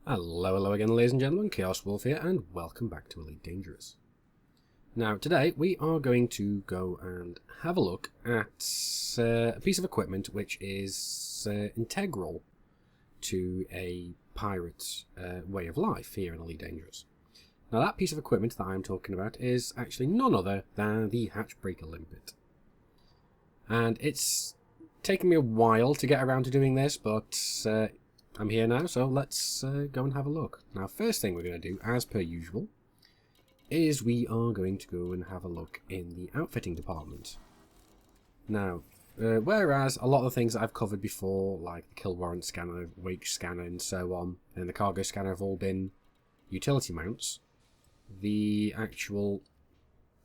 Hello again, ladies and gentlemen, ChaosWulff here, and welcome back to Elite Dangerous. Now, today we are going to go and have a look at a piece of equipment which is integral to a pirate's way of life here in Elite Dangerous. Now, that piece of equipment that I'm talking about is actually none other than the Hatch Breaker Limpet. And it's taken me a while to get around to doing this, but I'm here now, so let's go and have a look. Now, first thing we're going to do, as per usual, is we are going to go and have a look in the outfitting department. Now, whereas a lot of the things that I've covered before, like the kill warrant scanner, wake scanner, and so on, and the cargo scanner have all been utility mounts, the actual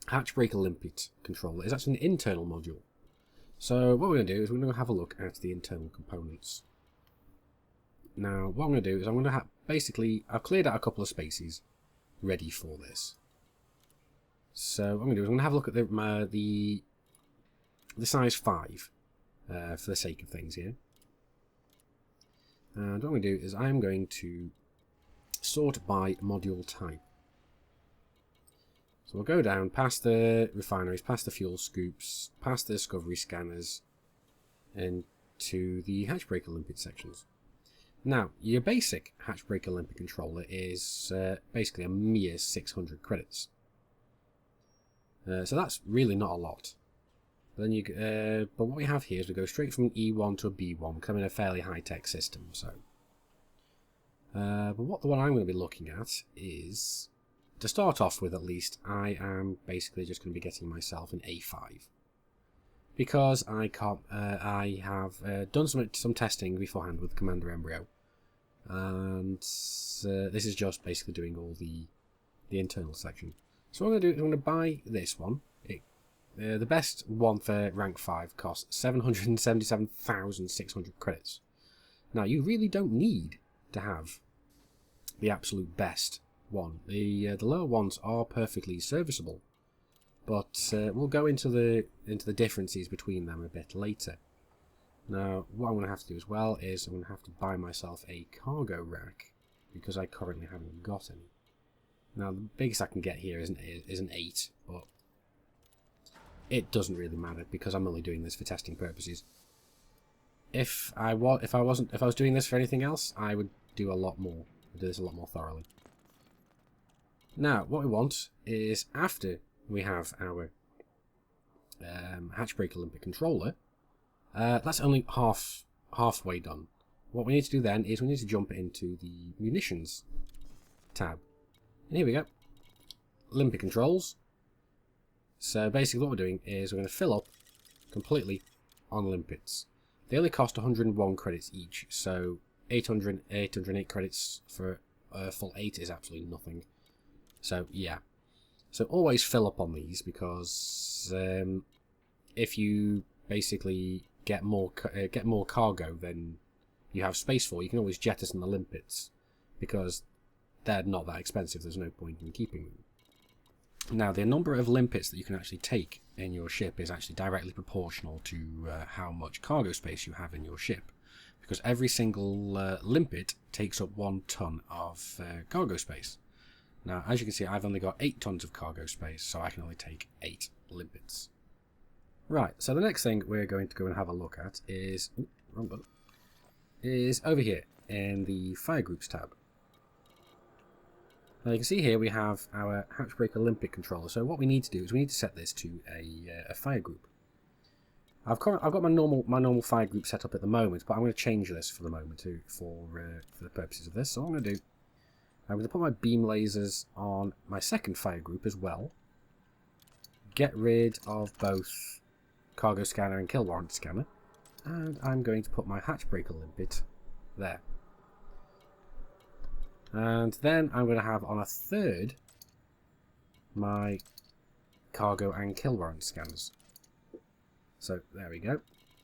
Hatch Breaker Limpet Controller is actually an internal module. So what we're going to do is we're going to have a look at the internal components. Now, what I'm going to do is I'm going to have, basically, I've cleared out a couple of spaces ready for this. So what I'm going to do is I'm going to have a look at the size 5 for the sake of things here. And what I'm going to do is I'm going to sort by module type. So we'll go down past the refineries, past the fuel scoops, past the discovery scanners, and to the Hatch Breaker Limpet sections. Now, your basic Hatch Breaker Limpet controller is basically a mere 600 credits. So that's really not a lot. But then but what we have here is we go straight from an E1 to a B1, becoming a fairly high-tech system. So, but what the one I'm going to be looking at is, to start off with at least, I am basically just going to be getting myself an A5. Because I can't, I have done some testing beforehand with Commander Embryo, and this is just basically doing all the internal section. So what I'm going to do is I'm going to buy this one. The best one for rank 5 costs 777,600 credits. Now, you really don't need to have the absolute best one. The lower ones are perfectly serviceable. But we'll go into the differences between them a bit later. Now, what I'm going to have to do as well is I'm going to have to buy myself a cargo rack, because I currently haven't got any. Now, the biggest I can get here is an 8, but it doesn't really matter because I'm only doing this for testing purposes. If I was doing this for anything else, I would do a lot more. I'd do this a lot more thoroughly. Now, what we want is, after we have our Hatch Breaker Limpet controller, that's only halfway done. What we need to do then is we need to jump into the munitions tab. And here we go. Limpet controls. So basically what we're doing is we're going to fill up completely on limpets. They only cost 101 credits each, so 808 credits for a full 8 is absolutely nothing. So yeah. So always fill up on these, because if you basically get more cargo than you have space for, you can always jettison the limpets, because they're not that expensive. There's no point in keeping them. Now, the number of limpets that you can actually take in your ship is actually directly proportional to how much cargo space you have in your ship, because every single limpet takes up 1 ton of cargo space. Now, as you can see, I've only got 8 tons of cargo space, so I can only take 8 limpets. Right, so the next thing we're going to go and have a look at is over here in the Fire Groups tab. Now, you can see here we have our Hatch Breaker Limpet controller. So what we need to do is we need to set this to a fire group. I've got my normal fire group set up at the moment, but I'm going to change this for the moment for the purposes of this. So what I'm going to do, I'm going to put my beam lasers on my second fire group as well. Get rid of both cargo scanner and kill warrant scanner. And I'm going to put my Hatch Breaker Limpet there. And then I'm going to have on a third my cargo and kill warrant scanners. So there we go.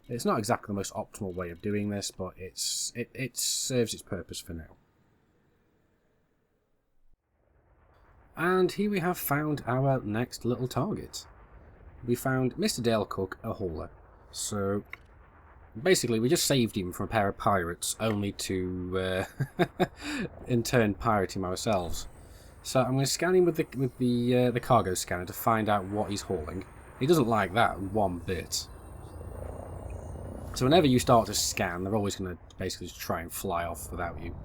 It's not exactly the most optimal way of doing this, but it serves its purpose for now. And here we have found our next little target. We found Mr. Dale Cook, a hauler. So Basically, we just saved him from a pair of pirates, only to in turn pirate him ourselves. So I'm going to scan him with the cargo scanner to find out what he's hauling. He doesn't like that one bit. So whenever you start to scan, they're always going to basically just try and fly off without you.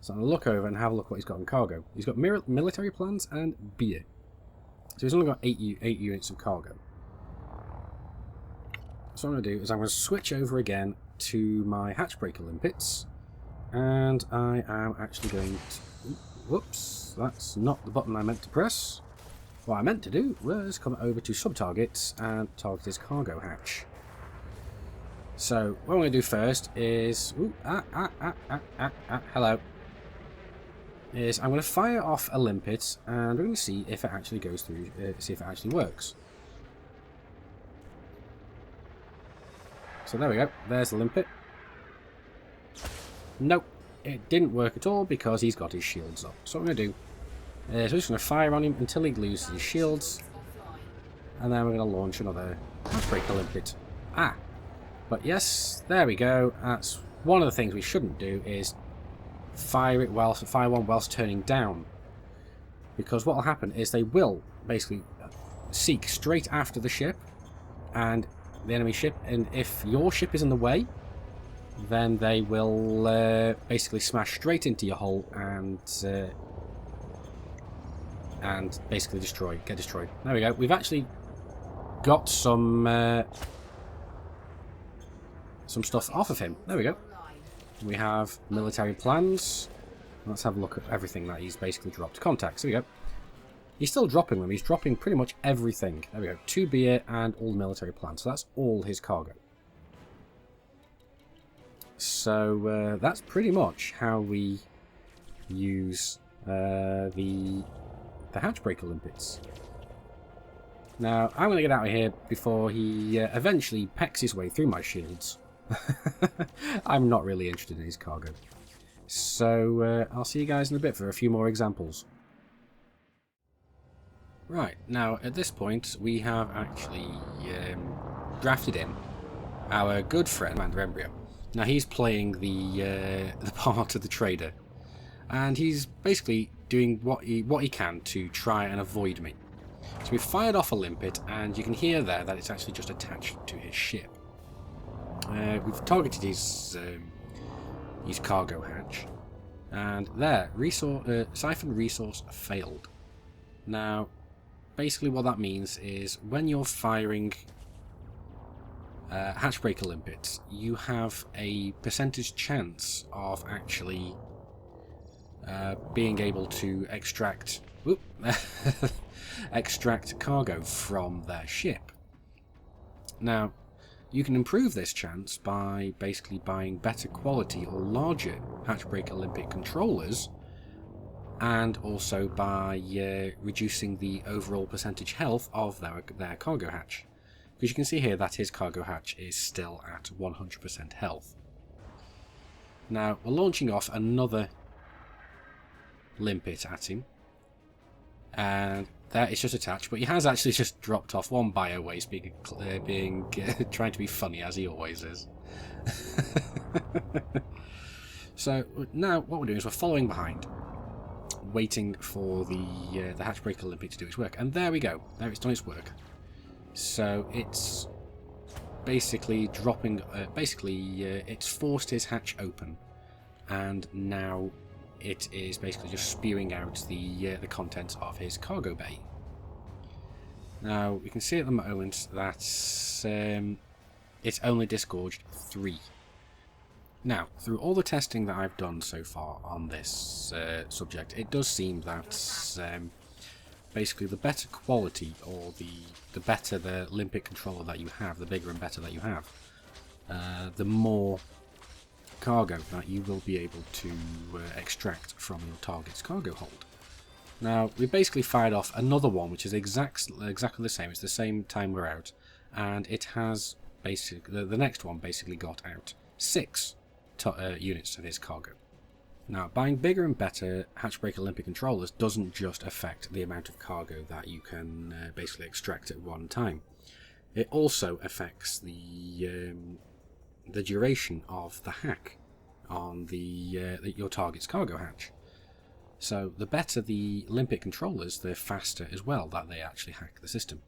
So I'm going to look over and have a look what he's got in cargo. He's got military plans and beer. So he's only got 8 units of cargo. So what I'm going to do is I'm going to switch over again to my Hatch Breaker Limpets. And I am actually going to... Whoops, that's not the button I meant to press. What I meant to do was come over to sub-targets and target his cargo hatch. So what I'm going to do first is... hello. Is I'm going to fire off a limpet and we're going to see if it actually goes through, see if it actually works. So there we go, there's the limpet. Nope, it didn't work at all because he's got his shields up. So what I'm going to do is we're just going to fire on him until he loses his shields. And then we're going to launch another Hatch Breaker Limpet. But yes, there we go. That's one of the things we shouldn't do, is fire one whilst turning down. Because what will happen is they will basically seek straight after the ship and the enemy ship, and if your ship is in the way, then they will basically smash straight into your hull and basically get destroyed. There we go. We've actually got some stuff off of him. There we go. We have military plans. Let's have a look at everything that he's basically dropped. Contacts. There we go. He's still dropping them. He's dropping pretty much everything. There we go. 2 beer and all the military plans. So that's all his cargo. So that's pretty much how we use the Hatch Breaker Limpets. Now, I'm going to get out of here before he eventually pecks his way through my shields. I'm not really interested in his cargo. So I'll see you guys in a bit for a few more examples. Right, now at this point we have actually drafted in our good friend Commander Embryo. Now he's playing the part of the trader, and he's basically doing what he can to try and avoid me. So we fired off a limpet, and you can hear there that it's actually just attached to his ship. We've targeted his cargo hatch, and there, siphon resource failed. Now, basically what that means is when you're firing Hatch Breaker Limpets, you have a percentage chance of actually being able to extract cargo from their ship. Now, you can improve this chance by basically buying better quality or larger Hatch Breaker Limpet Controllers, and also by reducing the overall percentage health of their cargo hatch. Because you can see here that his cargo hatch is still at 100% health. Now, we're launching off another limpet at him, and there it's just attached, but he has actually just dropped off one bio waste, trying to be funny as he always is. So now what we're doing is we're following behind, waiting for the Hatch Breaker Limpet to do its work, and there we go. There, it's done its work. So it's basically dropping. It's forced his hatch open, and now it is basically just spewing out the contents of his cargo bay. Now we can see at the moment that it's only disgorged 3. Now, through all the testing that I've done so far on this subject, it does seem that basically the better quality, or the better the limpet controller that you have, the bigger and better that you have, the more cargo that you will be able to extract from your target's cargo hold. Now, we basically fired off another one which is exactly the same. It's the same time we're out, and it has the next one basically got out 6 units of his cargo. Now, buying bigger and better Hatch Breaker Limpet Controllers doesn't just affect the amount of cargo that you can basically extract at one time. it also affects the duration of the hack on your target's cargo hatch. So the better the limpet controllers, the faster as well that they actually hack the system.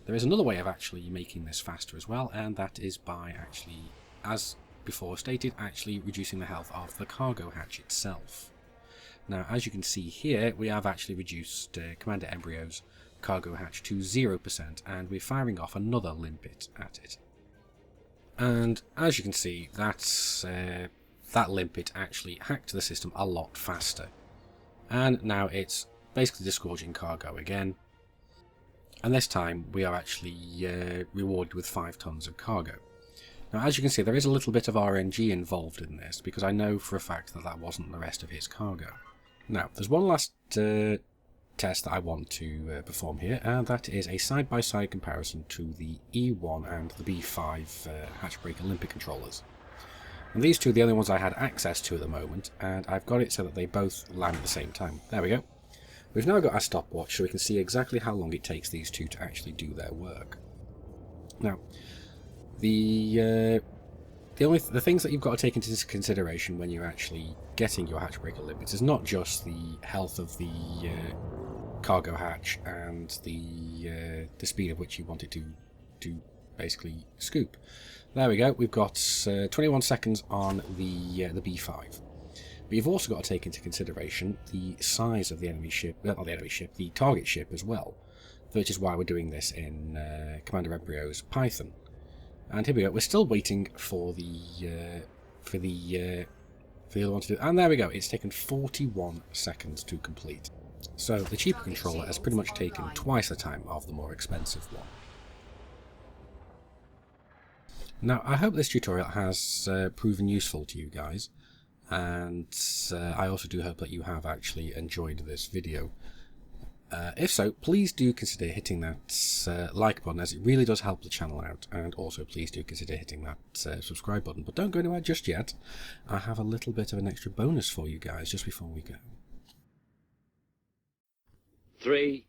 There is another way of actually making this faster as well, and that is by actually, as before stated, actually reducing the health of the cargo hatch itself. Now, as you can see here, we have actually reduced Commander Embryo's cargo hatch to 0%, and we're firing off another limpet at it. And as you can see, that limpet actually hacked the system a lot faster. And now it's basically disgorging cargo again. And this time we are actually rewarded with 5 tons of cargo. Now, as you can see, there is a little bit of RNG involved in this, because I know for a fact that that wasn't the rest of his cargo. Now, there's one last test that I want to perform here, and that is a side-by-side comparison to the E1 and the B5 Hatch Breaker Limpet Controllers. And these two are the only ones I had access to at the moment, and I've got it so that they both land at the same time. There we go. We've now got our stopwatch so we can see exactly how long it takes these two to actually do their work. Now, the things that you've got to take into consideration when you're actually getting your Hatch Breaker Limpets is not just the health of the cargo hatch and the speed at which you want it to basically scoop. There we go. We've got 21 seconds on the B5. But you've also got to take into consideration the size of the enemy ship, not the enemy ship, the target ship as well, which is why we're doing this in Commander Embryo's Python. And here we go. We're still waiting for the other one to do. And there we go. It's taken 41 seconds to complete. So the cheaper controller has pretty much taken twice the time of the more expensive one. Now, I hope this tutorial has proven useful to you guys, and I also do hope that you have actually enjoyed this video. If so, please do consider hitting that like button, as it really does help the channel out, and also please do consider hitting that subscribe button. But don't go anywhere just yet. I have a little bit of an extra bonus for you guys just before we go. 3,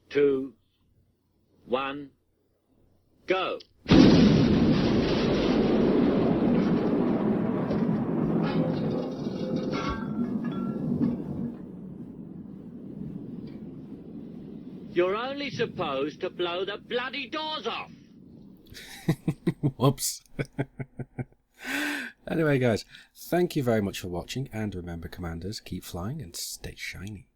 2, 1, go! You're only supposed to blow the bloody doors off! Whoops. Anyway guys, thank you very much for watching, and remember, Commanders, keep flying and stay shiny.